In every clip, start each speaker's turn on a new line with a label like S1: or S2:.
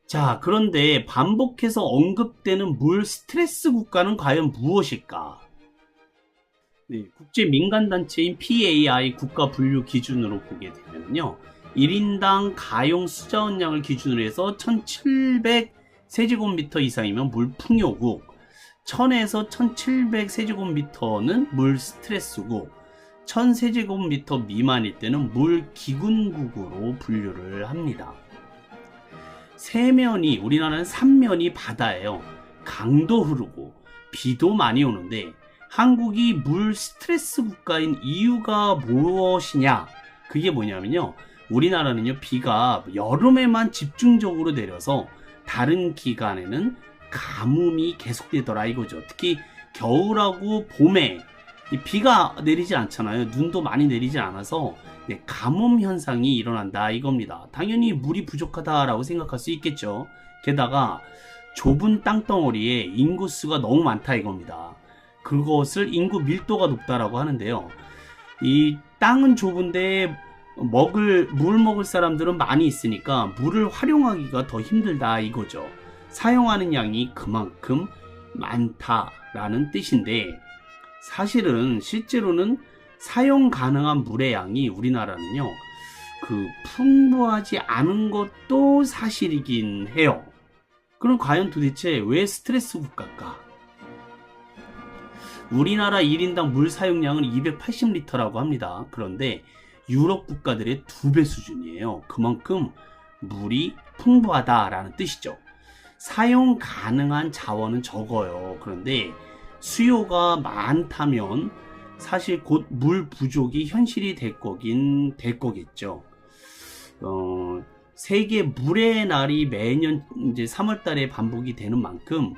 S1: 자, 그런데 반복해서 언급되는 물 스트레스 국가는 과연 무엇일까? 네, 국제 민간단체인 PAI 국가 분류 기준으로 보게 되면요. 1인당 가용 수자원량을 기준으로 해서 1700세제곱미터 이상이면 물 풍요국, 1000에서 1700세제곱미터는 물 스트레스국, 1000세제곱미터 미만일 때는 물 기군국으로 분류를 합니다. 세면이, 우리나라는 삼면이 바다예요. 강도 흐르고 비도 많이 오는데 한국이 물 스트레스 국가인 이유가 무엇이냐? 그게 뭐냐면요. 우리나라는요, 비가 여름에만 집중적으로 내려서 다른 기간에는 가뭄이 계속되더라 이거죠. 특히 겨울하고 봄에 비가 내리지 않잖아요. 눈도 많이 내리지 않아서 가뭄 현상이 일어난다 이겁니다. 당연히 물이 부족하다라고 생각할 수 있겠죠. 게다가 좁은 땅덩어리에 인구수가 너무 많다 이겁니다. 그것을 인구 밀도가 높다라고 하는데요. 이 땅은 좁은데 물 먹을 사람들은 많이 있으니까 물을 활용하기가 더 힘들다 이거죠. 사용하는 양이 그만큼 많다라는 뜻인데, 사실은 실제로는 사용 가능한 물의 양이 우리나라는요, 풍부하지 않은 것도 사실이긴 해요. 그럼 과연 도대체 왜 스트레스 국가일까? 우리나라 1인당 물 사용량은 280리터라고 합니다. 그런데 유럽 국가들의 2배 수준이에요. 그만큼 물이 풍부하다라는 뜻이죠. 사용 가능한 자원은 적어요. 그런데 수요가 많다면 사실 곧 물 부족이 현실이 될 거겠죠. 세계 물의 날이 매년 이제 3월 달에 반복이 되는 만큼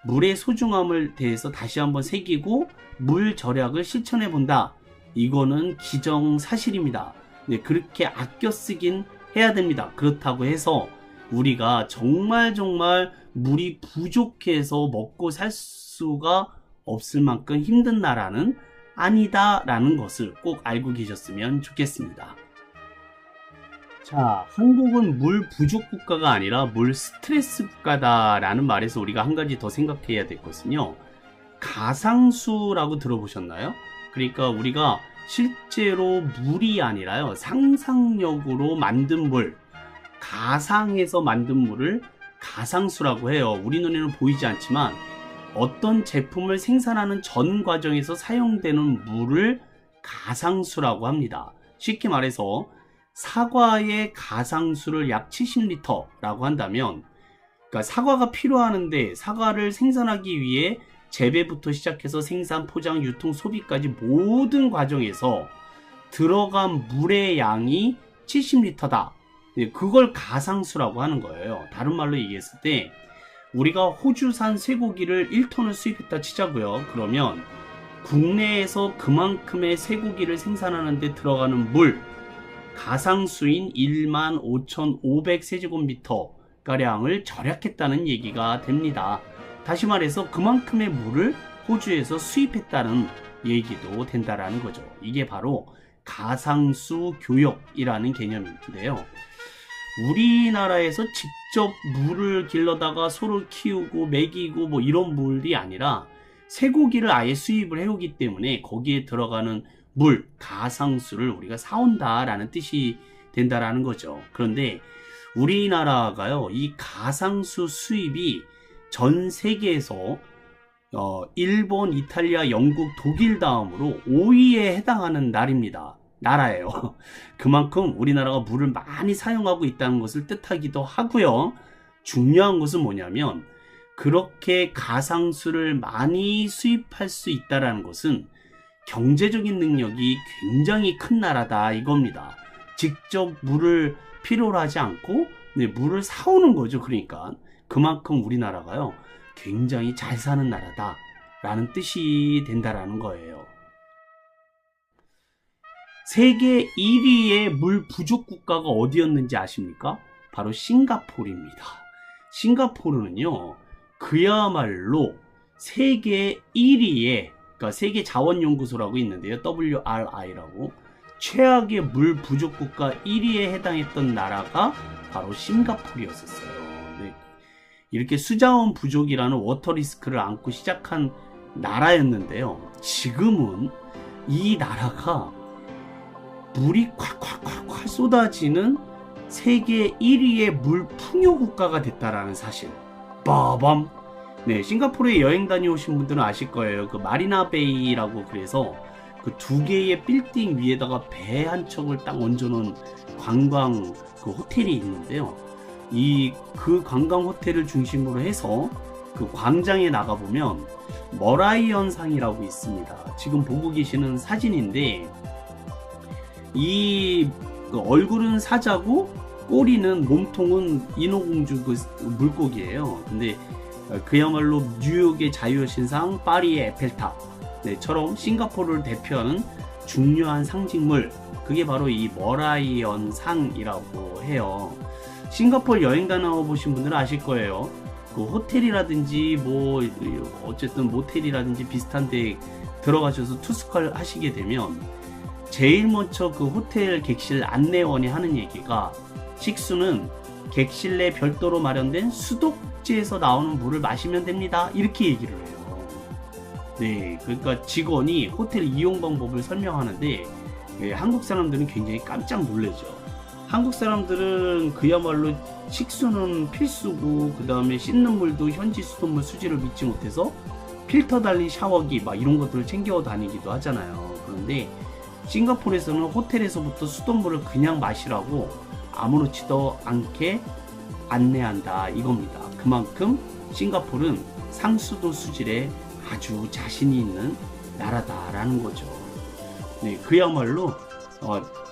S1: 물의 소중함을 대해서 다시 한번 새기고 물 절약을 실천해 본다. 이거는 기정사실입니다. 네, 그렇게 아껴 쓰긴 해야 됩니다. 그렇다고 해서 우리가 정말 물이 부족해서 먹고 살 수가 없을 만큼 힘든 나라는 아니다라는 것을 꼭 알고 계셨으면 좋겠습니다. 자, 한국은 물 부족 국가가 아니라 물 스트레스 국가다라는 말에서 우리가 한 가지 더 생각해야 될 것은요, 가상수라고 들어보셨나요? 그러니까 우리가 실제로 물이 아니라요, 상상력으로 만든 물, 가상에서 만든 물을 가상수라고 해요. 우리 눈에는 보이지 않지만 어떤 제품을 생산하는 전 과정에서 사용되는 물을 가상수라고 합니다. 쉽게 말해서 사과의 가상수를 약 70리터라고 한다면, 그러니까 사과가 필요하는데 사과를 생산하기 위해 재배부터 시작해서 생산, 포장, 유통, 소비까지 모든 과정에서 들어간 물의 양이 70리터다. 그걸 가상수라고 하는 거예요. 다른 말로 얘기했을 때 우리가 호주산 쇠고기를 1톤을 수입했다 치자고요. 그러면 국내에서 그만큼의 쇠고기를 생산하는 데 들어가는 물, 가상수인 15,500세제곱미터 가량을 절약했다는 얘기가 됩니다. 다시 말해서 그만큼의 물을 호주에서 수입했다는 얘기도 된다라는 거죠. 이게 바로 가상수 교역이라는 개념인데요. 우리나라에서 직접 물을 길러다가 소를 키우고 먹이고 뭐 이런 물이 아니라 쇠고기를 아예 수입을 해오기 때문에 거기에 들어가는 물, 가상수를 우리가 사온다라는 뜻이 된다라는 거죠. 그런데 우리나라가요, 이 가상수 수입이 전 세계에서 일본, 이탈리아, 영국, 독일 다음으로 5위에 해당하는 나라예요. 그만큼 우리나라가 물을 많이 사용하고 있다는 것을 뜻하기도 하고요. 중요한 것은 뭐냐면, 그렇게 가상수를 많이 수입할 수 있다는 것은 경제적인 능력이 굉장히 큰 나라다 이겁니다. 직접 물을 필요로 하지 않고 물을 사오는 거죠. 그러니까 그만큼 우리나라가요, 굉장히 잘 사는 나라다 라는 뜻이 된다라는 거예요. 세계 1위의 물 부족 국가가 어디였는지 아십니까? 바로 싱가포르입니다. 싱가포르는요, 그야말로 세계 1위의, 그러니까 세계 자원연구소라고 있는데요, WRI라고, 최악의 물 부족 국가 1위에 해당했던 나라가 바로 싱가포르였었어요. 네. 이렇게 수자원 부족이라는 워터 리스크를 안고 시작한 나라였는데요. 지금은 이 나라가 물이 콸콸콸콸 쏟아지는 세계 1위의 물 풍요 국가가 됐다라는 사실. 빠밤. 네, 싱가포르에 여행 다녀오신 분들은 아실 거예요. 그 마리나 베이라고 그래서 그 두 개의 빌딩 위에다가 배 한 척을 딱 얹어놓은 관광 그 호텔이 있는데요. 그 관광 호텔을 중심으로 해서 그 광장에 나가보면 머라이언 상이라고 있습니다. 지금 보고 계시는 사진인데 그 얼굴은 사자고 꼬리는 몸통은 인어공주 그 물고기예요. 근데 그야말로 뉴욕의 자유신상, 파리의 에펠탑 처럼 싱가포르를 대표하는 중요한 상징물, 그게 바로 이 머라이언 상이라고 해요. 싱가포르 여행 다녀보신 분들은 아실 거예요. 그 호텔이라든지 뭐 어쨌든 모텔이라든지 비슷한 데 들어가셔서 투숙을 하시게 되면 제일 먼저 그 호텔 객실 안내원이 하는 얘기가, 식수는 객실 내 별도로 마련된 수독지에서 나오는 물을 마시면 됩니다, 이렇게 얘기를 해요. 네, 그러니까 직원이 호텔 이용 방법을 설명하는데 한국 사람들은 굉장히 깜짝 놀라죠. 한국 사람들은 그야말로 식수는 필수고 그 다음에 씻는 물도 현지 수돗물 수질을 믿지 못해서 필터 달린 샤워기 막 이런 것들을 챙겨 다니기도 하잖아요. 그런데 싱가포르에서는 호텔에서부터 수돗물을 그냥 마시라고 아무렇지도 않게 안내한다 이겁니다. 그만큼 싱가포르는 상수도 수질에 아주 자신이 있는 나라다라는 거죠. 네, 그야말로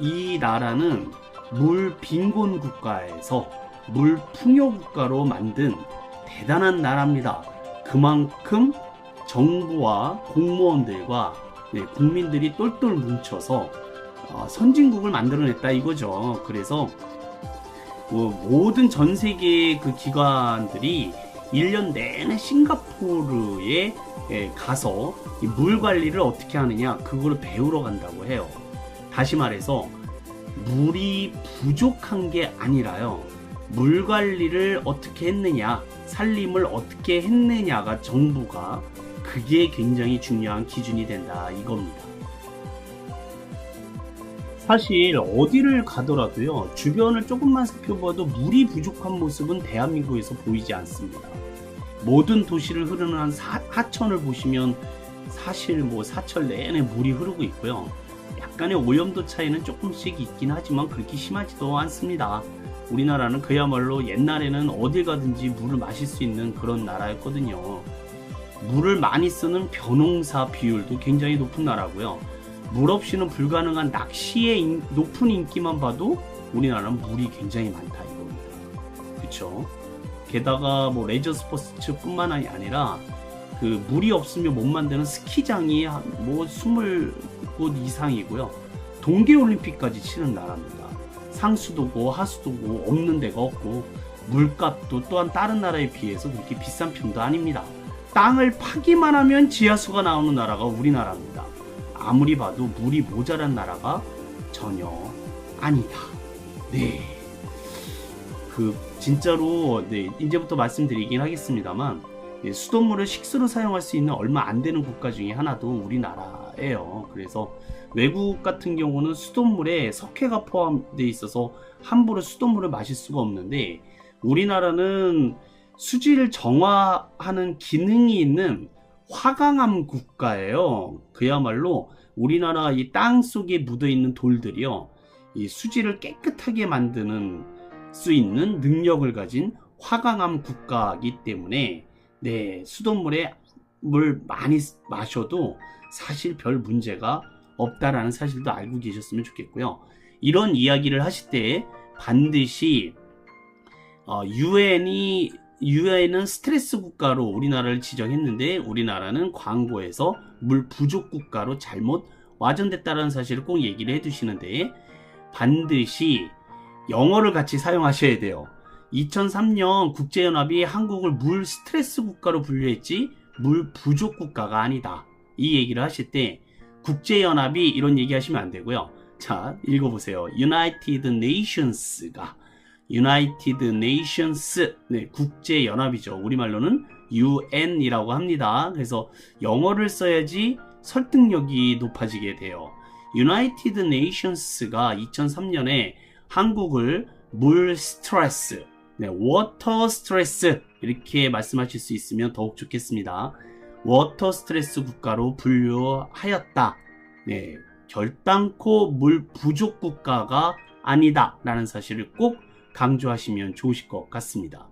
S1: 이 나라는 물 빈곤 국가에서 물 풍요 국가로 만든 대단한 나라입니다. 그만큼 정부와 공무원들과 국민들이 똘똘 뭉쳐서 선진국을 만들어냈다 이거죠. 그래서 모든 전 세계 그 기관들이 1년 내내 싱가포르에 가서 물 관리를 어떻게 하느냐 그걸 배우러 간다고 해요. 다시 말해서 물이 부족한 게 아니라요, 물 관리를 어떻게 했느냐, 살림을 어떻게 했느냐가 정부가 그게 굉장히 중요한 기준이 된다 이겁니다. 사실 어디를 가더라도요, 주변을 조금만 살펴봐도 물이 부족한 모습은 대한민국에서 보이지 않습니다. 모든 도시를 흐르는 하천을 보시면 사실 사철 내내 물이 흐르고 있고요. 약간의 오염도 차이는 조금씩 있긴 하지만 그렇게 심하지도 않습니다. 우리나라는 그야말로 옛날에는 어딜 가든지 물을 마실 수 있는 그런 나라였거든요. 물을 많이 쓰는 벼농사 비율도 굉장히 높은 나라고요. 물 없이는 불가능한 낚시의 높은 인기만 봐도 우리나라는 물이 굉장히 많다 이겁니다. 그쵸? 게다가 레저 스포츠뿐만 아니라 그 물이 없으면 못 만드는 스키장이 20곳 이상이고요. 동계올림픽까지 치는 나라입니다. 상수도고 하수도고 없는 데가 없고 물값도 또한 다른 나라에 비해서 그렇게 비싼 편도 아닙니다. 땅을 파기만 하면 지하수가 나오는 나라가 우리나라입니다. 아무리 봐도 물이 모자란 나라가 전혀 아니다. 네. 진짜로 이제부터 말씀드리긴 하겠습니다만 수돗물을 식수로 사용할 수 있는 얼마 안 되는 국가 중에 하나도 우리나라예요. 그래서 외국 같은 경우는 수돗물에 석회가 포함되어 있어서 함부로 수돗물을 마실 수가 없는데 우리나라는 수질 정화하는 기능이 있는 화강암 국가예요. 그야말로 우리나라 이 땅 속에 묻어 있는 돌들이요, 이 수질을 깨끗하게 만드는 수 있는 능력을 가진 화강암 국가이기 때문에 수돗물에 물 많이 마셔도 사실 별 문제가 없다라는 사실도 알고 계셨으면 좋겠고요. 이런 이야기를 하실 때 반드시 유엔은 스트레스 국가로 우리나라를 지정했는데 우리나라는 광고에서 물 부족 국가로 잘못 와전됐다는 사실을 꼭 얘기를 해두시는데, 반드시 영어를 같이 사용하셔야 돼요. 2003년 국제연합이 한국을 물 스트레스 국가로 분류했지 물 부족 국가가 아니다, 이 얘기를 하실 때 국제연합이 이런 얘기 하시면 안 되고요. 자, 읽어보세요. United Nations가 United Nations, 네, 국제연합이죠. 우리말로는 UN이라고 합니다. 그래서 영어를 써야지 설득력이 높아지게 돼요. United Nations가 2003년에 한국을 물 스트레스, 네, 워터 스트레스 이렇게 말씀하실 수 있으면 더욱 좋겠습니다. 워터 스트레스 국가로 분류하였다. 네, 결단코 물 부족 국가가 아니다 라는 사실을 꼭 강조하시면 좋으실 것 같습니다.